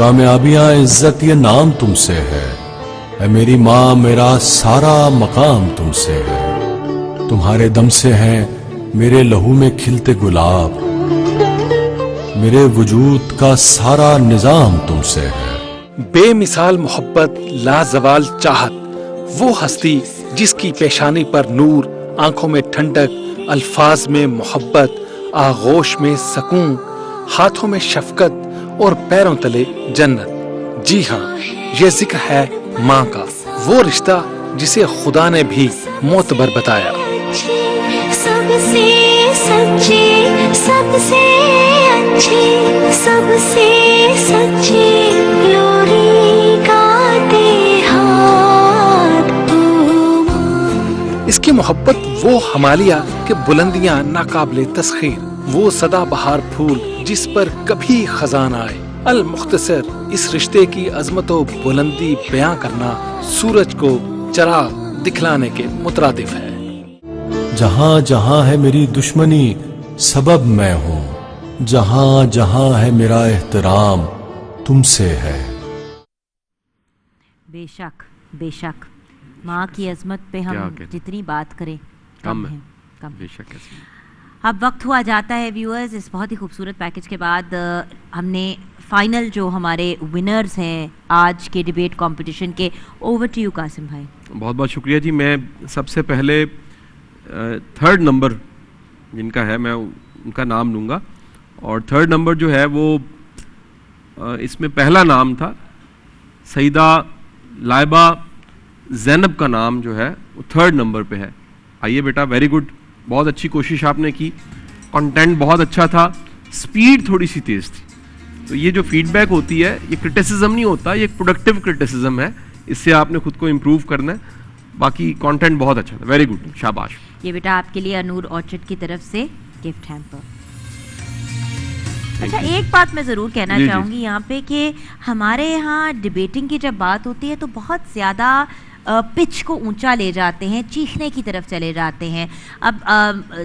कामयाबियां इज्जत ये नाम तुमसे है, मेरी माँ मेरा सारा मकाम तुमसे है। तुम्हारे दम से हैं मेरे लहू में खिलते गुलाब, मेरे वजूद का सारा निजाम तुमसे है। बेमिसाल मोहब्बत, लाजवाल चाहत, वो हस्ती जिसकी पेशानी पर नूर, आंखों में ठंडक, अल्फाज में मोहब्बत, आगोश में सकून, हाथों में शफकत और पैरों तले जन्नत। जी हाँ, ये जिक्र है माँ का, वो रिश्ता जिसे खुदा ने भी मोतबर बताया। सबसे सच्ची, सबसे अच्छी, सबसे सच्ची लोरी गाते हाथ। इसकी मोहब्बत वो हिमालय के बुलंदियां नाकाबिले तस्खीर, वो सदाबहार फूल जिस पर कभी खजान आए। अल मुख्तसर, इस रिश्ते की अजमतो बुलंदी बयां करना सूरज को चराग दिखलाने के मुतरादिफ है। जहां जहां है मेरी दुश्मनी सबब मैं हूं, जहां जहां है मेरा एहतराम तुमसे है। बेशक बेशक, माँ की अजमत पे हम जितनी बात करें कम है, कम। बेशक। अब वक्त हुआ जाता है व्यूअर्स, इस बहुत ही खूबसूरत पैकेज के बाद हमने फाइनल जो हमारे विनर्स हैं आज के डिबेट कंपटीशन के, ओवर टू यू कासिम भाई। बहुत बहुत शुक्रिया जी। मैं सबसे पहले थर्ड नंबर जिनका है मैं उनका नाम लूँगा, और थर्ड नंबर जो है वो इसमें पहला नाम था सईदा लाइबा ज़ैनब का नाम जो है वो थर्ड नंबर पे है। आइए बेटा, वेरी गुड, बहुत अच्छी कोशिश आपने की, कंटेंट बहुत अच्छा था, स्पीड थोड़ी सी तेज़ थी। तो ये जो फीडबैक होती है ये क्रिटिसिज्म नहीं होता, ये एक प्रोडक्टिव क्रिटिसिज्म है, इससे आपने खुद को इम्प्रूव करना है। बाकी कंटेंट बहुत अच्छा था, वेरी गुड, शाबाश। ये बेटा आपके लिए अनूर ऑर्चिड की तरफ से गिफ्ट हैम्पर। अच्छा, एक बात मैं ज़रूर कहना चाहूँगी यहाँ पे कि हमारे यहाँ डिबेटिंग की जब बात होती है तो बहुत ज़्यादा पिच को ऊंचा ले जाते हैं, चीखने की तरफ चले जाते हैं। अब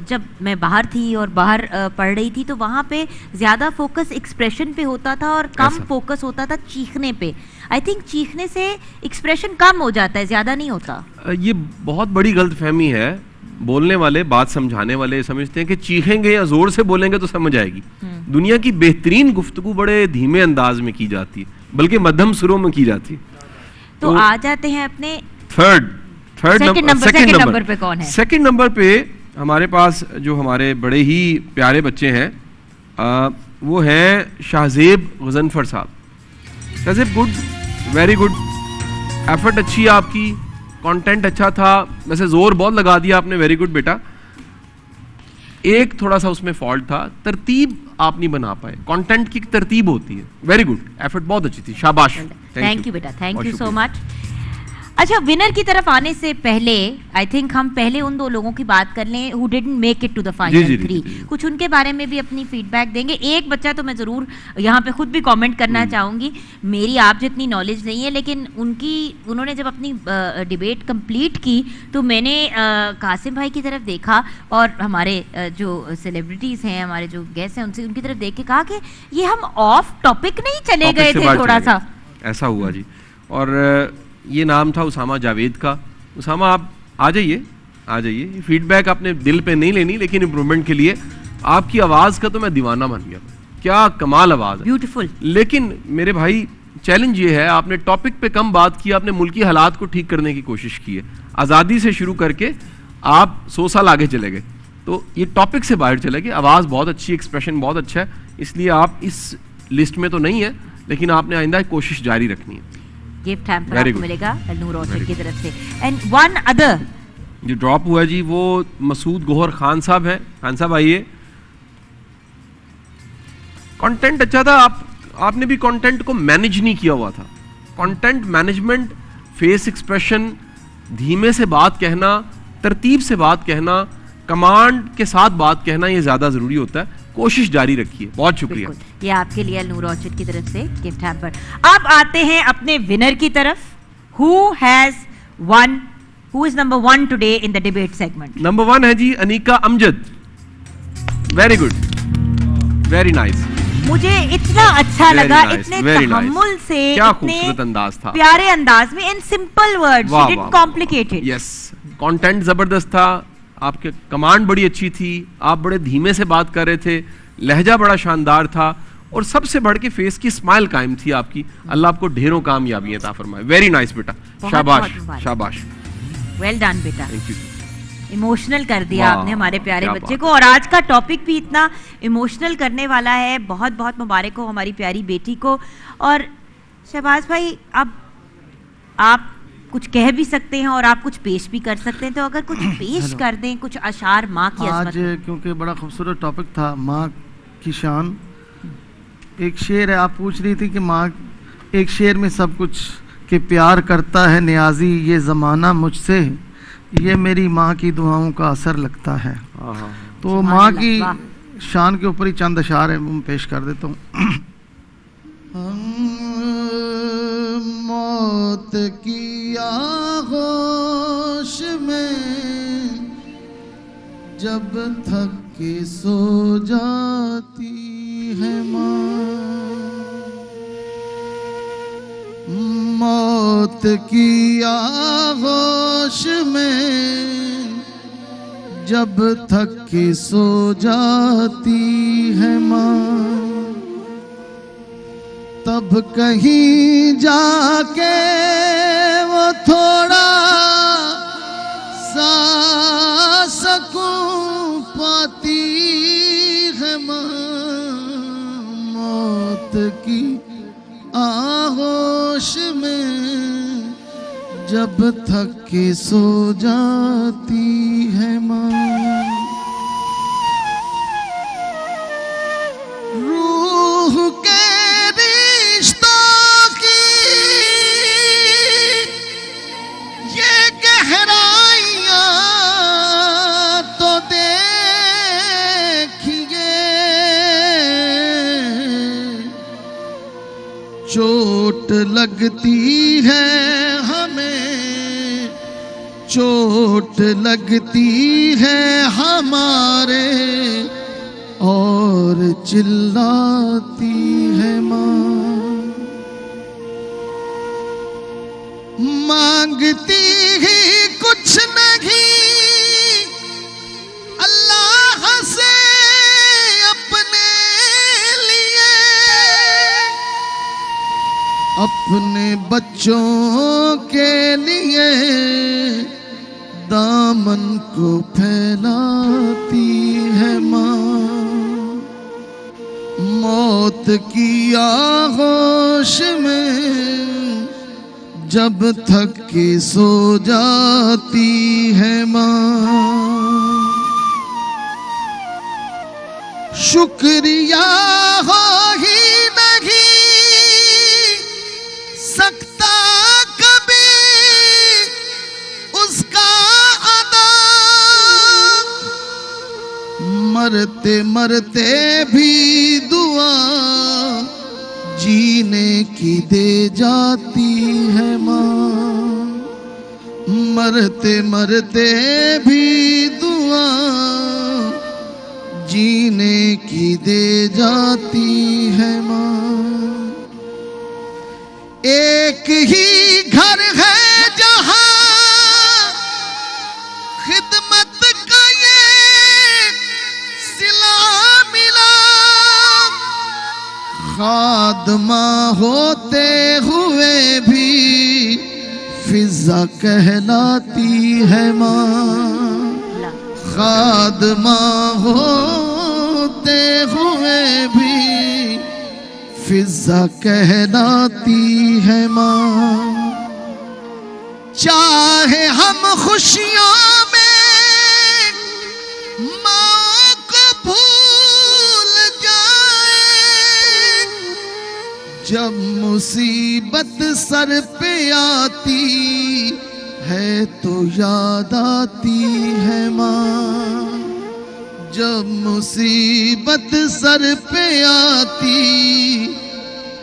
जब मैं बाहर थी और बाहर पढ़ रही थी तो वहाँ पे ज़्यादा फोकस एक्सप्रेशन पे होता था और कम फोकस होता था चीखने पे। आई थिंक चीखने से एक्सप्रेशन कम हो जाता है, ज़्यादा नहीं होता। ये बहुत बड़ी गलतफहमी है। बोलने वाले, बात समझाने वाले समझते हैं कि चीखेंगे या जोर से बोलेंगे तो समझ आएगी। दुनिया की बेहतरीन गुफ्तगू बड़े धीमे अंदाज में की जाती है, बल्कि मध्यम सुरों में की जाती है। तो आ जाते हैं अपने सेकंड नंबर पे कौन है? सेकंड नंबर पे हमारे पास जो हमारे बड़े ही प्यारे बच्चे हैं वो हैं शाहजेब गजनफर साहब। Shahzeb, good, very good, effort अच्छी है आपकी, कंटेंट अच्छा था, वैसे जोर बहुत लगा दिया आपने, वेरी गुड बेटा। एक थोड़ा सा उसमें फॉल्ट था, तरतीब आप नहीं बना पाए, कंटेंट की तरतीब होती है। वेरी गुड, एफर्ट बहुत अच्छी थी, शाबाश। थैंक यू बेटा, थैंक यू सो मच। अच्छा, विनर की तरफ आने से पहले आई थिंक हम पहले उन दो लोगों की बात कर लें who didn't make it to the final 3। कुछ उनके बारे में भी अपनी फीडबैक देंगे। एक बच्चा तो मैं ज़रूर यहाँ पे खुद भी कमेंट करना चाहूँगी, मेरी आप जितनी नॉलेज नहीं है, लेकिन उन्होंने जब अपनी डिबेट कंप्लीट की तो मैंने कासिम भाई की तरफ देखा और हमारे जो सेलिब्रिटीज़ हैं, हमारे जो गेस्ट हैं, उनकी तरफ देख के कहा कि ये हम ऑफ टॉपिक नहीं चले गए थे थोड़ा सा। ऐसा हुआ जी। और ये नाम था उसामा जावेद का। उसामा, आप आ जाइए। फीडबैक आपने दिल पे नहीं लेनी, लेकिन इम्प्रूवमेंट के लिए आपकी आवाज़ का तो मैं दीवाना बन गया। क्या कमाल आवाज़ है, ब्यूटीफुल। लेकिन मेरे भाई चैलेंज ये है, आपने टॉपिक पे कम बात की, आपने मुल्की हालात को ठीक करने की कोशिश की है। आज़ादी से शुरू करके आप 100 साल आगे चले गए, तो ये टॉपिक से बाहर चले गए। आवाज़ बहुत अच्छी, एक्सप्रेशन बहुत अच्छा है, इसलिए आप इस लिस्ट में तो नहीं है, लेकिन आपने आइंदा कोशिश जारी रखनी है। गिफ्ट हैम्पर आपको मिलेगा नूर ऑर्चिड की तरफ से। एंड वन अदर जो ड्रॉप हुआ जी वो मसूद गोहर खान साहब हैं। खान साहब आइए। कंटेंट अच्छा था, आपने भी कंटेंट को मैनेज नहीं किया हुआ था। कंटेंट मैनेजमेंट, फेस एक्सप्रेशन, धीमे से बात कहना, तरतीब से बात कहना, कमांड के साथ बात कहना, ये ज्यादा जरूरी होता है। कोशिश जारी रखिए। बहुत शुक्रिया। ये आपके लिए नूर ऑर्चिड की तरफ से गिफ्ट हैम्पर। अब आते हैं अपने विनर की तरफ। Who is number 1 today in the debate segment? Number 1 है जी Anika Amjad. Very good, very nice. मुझे इतना अच्छा Very लगा, nice, इतने very nice. तहम्मुल से, क्या इतने खूबसूरत अंदाज था। प्यारे अंदाज में, इन सिंपल वर्ड्स, वाह, डिडंट वाह, कॉम्प्लिकेटेड। यस, कंटेंट जबरदस्त था, आपके कमांड बड़ी अच्छी थी, आप बड़े धीमे से बात कर रहे थे, लहजा बड़ा शानदार था, और सबसे बढ़ के फेस की स्माइल कायम थी आपकी। अल्लाह आपको ढेरों कामयाबी अता फरमाए। वेरी नाइस बेटा, शाबाश मुबारक। शाबाश, वेल डन बेटा, थैंक यू। इमोशनल कर दिया वाह, आपने हमारे प्यारे क्या बच्चे बात को, और आज का टॉपिक भी इतना इमोशनल करने वाला है। बहुत बहुत मुबारक हो हमारी प्यारी बेटी को। और शहबाज भाई, अब आप कुछ कह भी सकते हैं और आप कुछ पेश भी कर सकते हैं, तो अगर कुछ पेश कर दें, कुछ अशार माँ की आज अज़मत में। क्योंकि बड़ा खूबसूरत टॉपिक था, माँ की शान। एक शेर है, आप पूछ रही थी कि माँ, एक शेर में सब कुछ कि प्यार करता है नियाजी ये ज़माना मुझसे, ये मेरी माँ की दुआओं का असर लगता है। तो सुभान माँ अल्लाह, की वाह। शान के ऊपर ही चंद अशार है, मैं पेश कर देता हूँ। मौत की आगोश में जब थक के सो जाती है माँ, मौत की आगोश में जब थक के सो जाती है माँ, तब कहीं जाके वो थोड़ा सा सकून पाती है माँ, मौत की आगोश में जब थक के सो जाती है माँ, रूह के रिश्तों की ये गहराइयाँ तो देखिए, चोट लगती है हमें, चोट लगती है हमारे, और चिल्लाती है माँ, मांगती ही कुछ नहीं अल्लाह से अपने लिए, अपने बच्चों के लिए दामन को फैलाती है माँ, मौत की आगोश में जब थक के सो जाती है माँ, शुक्रिया हो ही नहीं सकता कभी उसका अदा, मरते मरते भी दुआ जीने की दे जाती है माँ, मरते मरते भी दुआ जीने की दे जाती है माँ, एक ही घर है जहाँ खिदमत का ये सिला मिला, खादमा होते हुए भी फिजा कहलाती है माँ, खादमा होते हुए भी फिजा कहलाती है माँ, चाहे हम खुशियों में माँ को भूल जाए, जब मुसीबत सर पे आती है तो याद आती है माँ, जब मुसीबत सर पे आती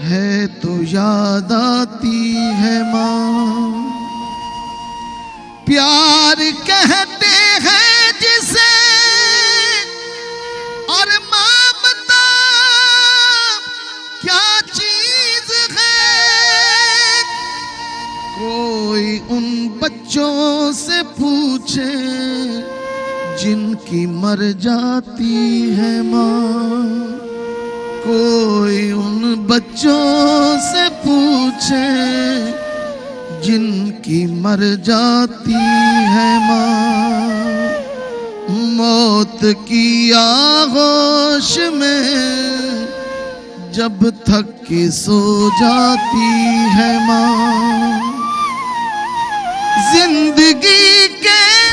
है तो याद आती है माँ, प्यार कहते हैं जिसे और ममता कोई उन बच्चों से पूछे जिनकी मर जाती है माँ, कोई उन बच्चों से पूछे जिनकी मर जाती है माँ। मौत की आगोश में जब थक के सो जाती है माँ, जिंदगी के